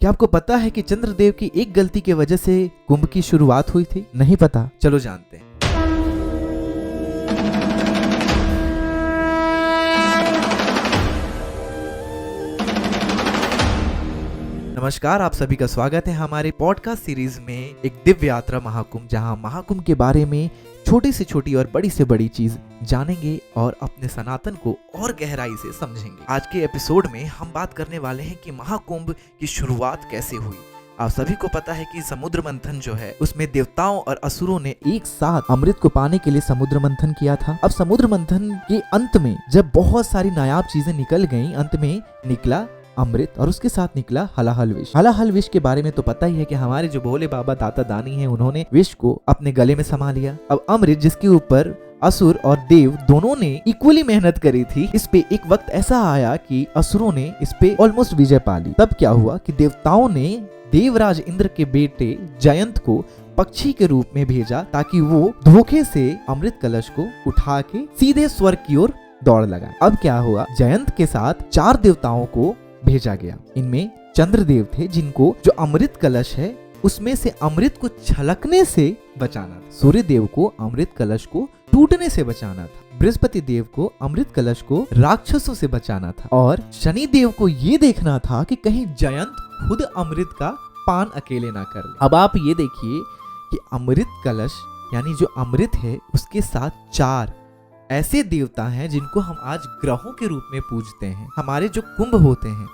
क्या आपको पता है कि चंद्रदेव की एक गलती की वजह से कुंभ की शुरुआत हुई थी? नहीं पता? चलो जानते हैं। नमस्कार, आप सभी का स्वागत है हमारे पॉडकास्ट सीरीज में एक दिव्य यात्रा महाकुंभ, जहां महाकुंभ के बारे में छोटी से छोटी और बड़ी से बड़ी चीज जानेंगे और अपने सनातन को और गहराई से समझेंगे। आज के एपिसोड में हम बात करने वाले हैं कि महाकुंभ की शुरुआत कैसे हुई। आप सभी को पता है कि समुद्र मंथन जो है उसमें देवताओं और असुरों ने एक साथ अमृत को पाने के लिए समुद्र मंथन किया था। अब समुद्र मंथन के अंत में जब बहुत सारी नायाब चीजें निकल गईं, अंत में निकला अमृत और उसके साथ निकला हलाहल विष। हलाहल विष के बारे में तो पता ही है कि हमारे जो भोले बाबा दाता दानी हैं, उन्होंने विष को अपने गले में समा लिया। अब अमृत, जिसके ऊपर असुर और देव दोनों ने इक्वली मेहनत करी थी, इस पे एक वक्त ऐसा आया कि असुरों ने इस पे ऑलमोस्ट विजय पा ली। तब क्या हुआ कि देवताओं ने देवराज इंद्र के बेटे जयंत को पक्षी के रूप में भेजा ताकि वो धोखे से अमृत कलश को उठा के सीधे स्वर्ग की ओर दौड़ लगाए। अब क्या हुआ, जयंत के साथ 4 देवताओं को भेजा गया। इनमें चंद्रदेव थे, जिनको जो अमृत कलश है उसमें से अमृत को छलकने से बचाना था। सूर्य देव को अमृत कलश को टूटने से बचाना था। बृहस्पति देव को अमृत कलश को राक्षसों से बचाना था। और शनि देव को ये देखना था कि कहीं जयंत खुद अमृत का पान अकेले ना कर ले। अब आप ये देखिए कि अमृत कलश यानी जो अमृत है उसके साथ 4 ऐसे देवता हैं जिनको हम आज ग्रहों के रूप में पूजते हैं। हमारे जो कुंभ होते हैं,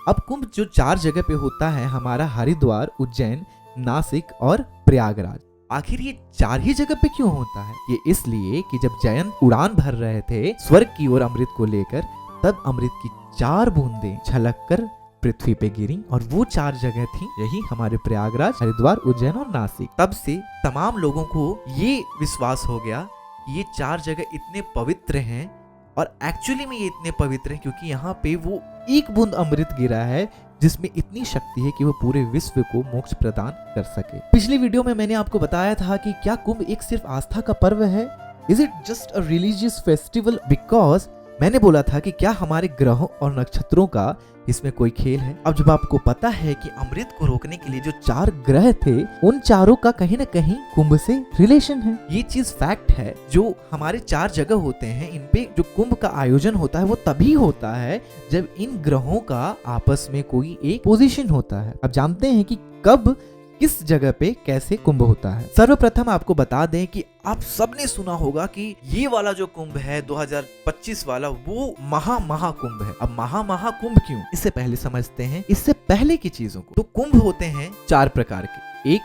अब कुंभ जो 4 जगह पे होता है, हमारा हरिद्वार, उज्जैन, नासिक और प्रयागराज। आखिर ये 4 ही जगह पे क्यों होता है? ये इसलिए कि जब जयंत उड़ान भर रहे थे स्वर्ग की ओर अमृत को लेकर, तब अमृत की 4 बूंदें छलक कर पृथ्वी पे गिरी और वो 4 जगह थी, यही हमारे प्रयागराज, हरिद्वार, उज्जैन और नासिक। तब से तमाम लोगों को ये विश्वास हो गया ये 4 जगह इतने पवित्र हैं, और एक्चुअली में ये इतने पवित्र हैं क्योंकि यहाँ पे वो एक बूंद अमृत गिरा है जिसमें इतनी शक्ति है कि वो पूरे विश्व को मोक्ष प्रदान कर सके। पिछली वीडियो में मैंने आपको बताया था कि क्या कुंभ एक सिर्फ आस्था का पर्व है? Is it just a religious festival? Because मैंने बोला था कि क्या हमारे ग्रहों और नक्षत्रों का इसमें कोई खेल है? अब जब आपको पता है कि अमृत को रोकने के लिए जो 4 ग्रह थे, उन चारों का कहीं ना कहीं कुंभ से रिलेशन है। ये चीज फैक्ट है। जो हमारे 4 जगह होते हैं, इन पे जो कुंभ का आयोजन होता है वो तभी होता है जब इन ग्रहों का आपस में कोई एक पोजीशन होता है। अब जानते हैं कि कब किस जगह पे कैसे कुंभ होता है। सर्वप्रथम आपको बता दें कि आप सबने सुना होगा कि ये वाला जो कुंभ है 2025 वाला, वो महाकुंभ है। अब महाकुंभ क्यों, इससे पहले समझते हैं इससे पहले की चीजों को। तो कुंभ होते हैं 4 प्रकार के। एक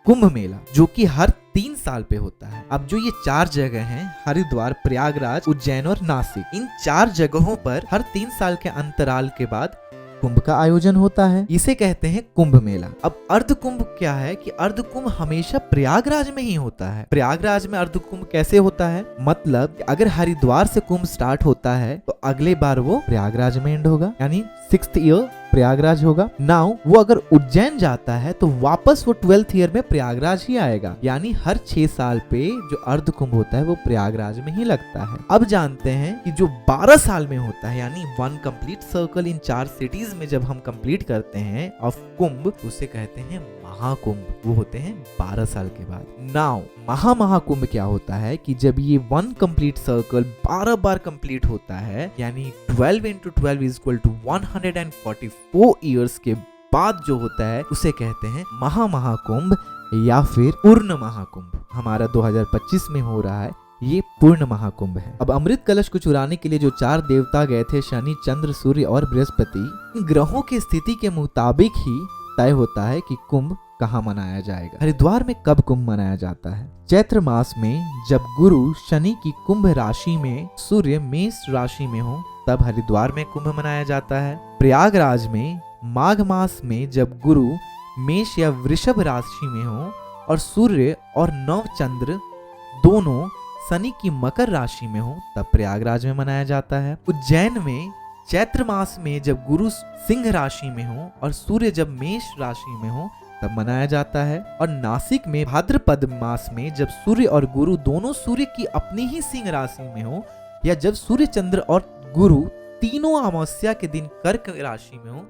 कुंभ मेला, जो कि हर 3 साल पे होता है। अब जो ये 4 जगह हैं, हरिद्वार, प्रयागराज, उज्जैन और नासिक, इन 4 जगहों पर हर 3 साल के अंतराल के बाद कुंभ का आयोजन होता है। इसे कहते हैं कुंभ मेला। अब अर्ध कुंभ क्या है कि अर्ध कुंभ हमेशा प्रयागराज में ही होता है। प्रयागराज में अर्ध कुंभ कैसे होता है? मतलब अगर हरिद्वार से कुंभ स्टार्ट होता है तो अगले बार वो प्रयागराज में एंड होगा, यानी 6th ईयर प्रयागराज होगा। नाउ वो अगर उज्जैन जाता है तो वापस वो 12th ईयर में प्रयागराज ही आएगा, यानी हर 6 साल पे जो अर्ध कुंभ होता है वो प्रयागराज में ही लगता है। अब जानते हैं कि जो 12 साल में होता है, यानी 1 कंप्लीट सर्कल इन 4 सिटीज में जब हम कंप्लीट करते हैं ऑफ कुंभ, उसे कहते हैं महाकुंभ। वो होते हैं 12 साल के बाद। नाउ महाकुंभ क्या होता है कि जब ये 1 कंप्लीट सर्कल 12 बार कंप्लीट होता है, यानी 12 × 12 = 144 ईयर्स के बाद जो होता है, उसे कहते हैं महाकुंभ या फिर पूर्ण महाकुंभ। हमारा 2025 में हो रहा है ये पूर्ण महाकुंभ है। अब अमृत कलश को चुराने के लिए जो 4 देवता गए थे, शनि, चंद्र, सूर्य और बृहस्पति, इन ग्रहों की स्थिति के मुताबिक ही तय होता है कि कुंभ कहाँ मनाया जाएगा। हरिद्वार में कब कुंभ मनाया जाता है? चैत्र मास में जब गुरु शनि की कुंभ राशि में, सूर्य मेष राशि में हो, तब हरिद्वार में कुंभ मनाया जाता है। प्रयागराज में माघ मास में जब गुरु मेष या वृषभ राशि में हो और सूर्य और नव चंद्र दोनों शनि की मकर राशि में हो, तब प्रयागराज में मनाया जाता है। उज्जैन में चैत्र मास में जब गुरु सिंह राशि में हो और सूर्य जब मेष राशि में हो, तब मनाया जाता है। और नासिक में भाद्रपद मास में जब सूर्य और गुरु दोनों सूर्य की अपनी ही सिंह राशि में हो, या जब सूर्य, चंद्र और गुरु तीनों अमावस्या के दिन कर्क राशि में हो,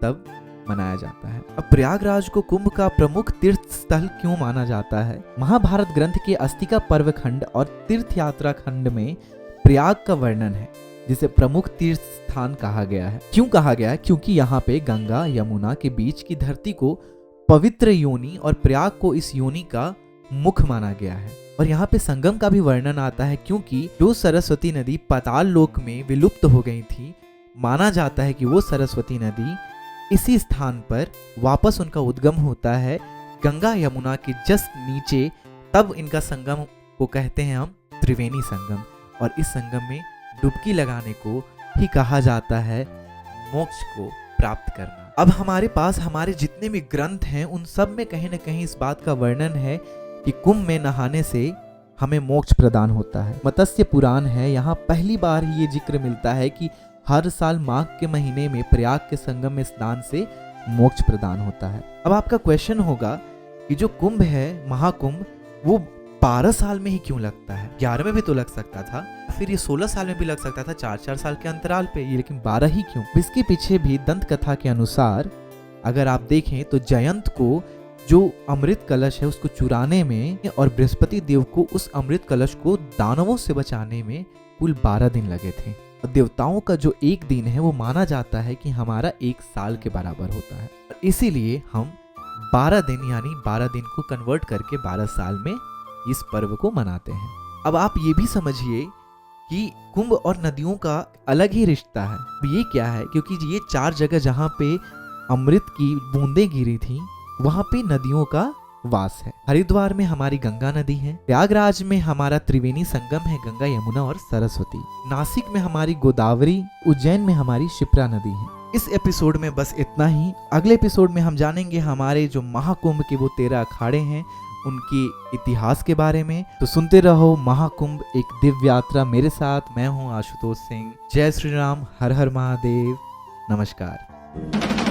तब मनाया जाता है। अब प्रयागराज को कुंभ का प्रमुख तीर्थ स्थल क्यों माना जाता है? महाभारत ग्रंथ के अस्तिका पर्व खंड और तीर्थ यात्रा खंड में प्रयाग का वर्णन है, जिसे प्रमुख तीर्थ स्थान कहा गया है। क्यों कहा गया है? क्योंकि यहाँ पे गंगा यमुना के बीच की धरती को पवित्र योनि और प्रयाग को इस योनि का मुख माना गया है। और यहाँ पे संगम का भी वर्णन आता है, क्योंकि जो सरस्वती नदी पाताल लोक में विलुप्त हो गई थी, माना जाता है कि वो सरस्वती नदी इसी स्थान पर वापस उनका उद्गम होता है गंगा यमुना के जस्ट नीचे। तब इनका संगम को कहते हैं हम त्रिवेणी संगम, और इस संगम में डुबकी लगाने को ही कहा जाता है मोक्ष को प्राप्त करना। अब हमारे पास हमारे जितने भी ग्रंथ हैं उन सब में कहीं ना कहीं इस बात का वर्णन है कि कुंभ में नहाने से हमें मोक्ष प्रदान होता है। मत्स्य पुराण है, यहाँ पहली बार ये जिक्र मिलता है कि हर साल माघ के महीने में प्रयाग के संगम में स्नान से मोक्ष प्रदान होता है। अब आपका क्वेश्चन होगा कि जो कुंभ है, महाकुंभ, वो 12 साल में ही क्यों लगता है? 11 में भी तो लग सकता था, फिर ये 16 साल में भी लग सकता था, 4-4 साल के अंतराल पे, ये लेकिन 12 ही क्यों? इसके पीछे भी दंत कथा के अनुसार अगर आप देखें तो जयंत को जो अमृत कलश है उसको चुराने में और बृहस्पति देव को उस अमृत कलश को दानवों से बचाने में कुल 12 दिन लगे थे। देवताओं का जो एक दिन है वो माना जाता है कि हमारा 1 साल के बराबर होता है, इसीलिए हम 12 दिन यानी 12 दिन को कन्वर्ट करके 12 साल में इस पर्व को मनाते हैं। अब आप ये भी समझिए कि कुंभ और नदियों का अलग ही रिश्ता है। ये क्या है? क्योंकि ये 4 जगह जहाँ पे अमृत की बूंदें गिरी थी वहाँ पे नदियों का वास है। हरिद्वार में हमारी गंगा नदी है, प्रयागराज में हमारा त्रिवेणी संगम है, गंगा यमुना और सरस्वती, नासिक में हमारी गोदावरी, उज्जैन में हमारी शिप्रा नदी है। इस एपिसोड में बस इतना ही। अगले एपिसोड में हम जानेंगे हमारे जो महाकुंभ के वो 13 अखाड़े हैं उनके इतिहास के बारे में। तो सुनते रहो महाकुंभ एक दिव्य यात्रा मेरे साथ। मैं हूँ आशुतोष सिंह। जय श्री राम, हर हर महादेव, नमस्कार।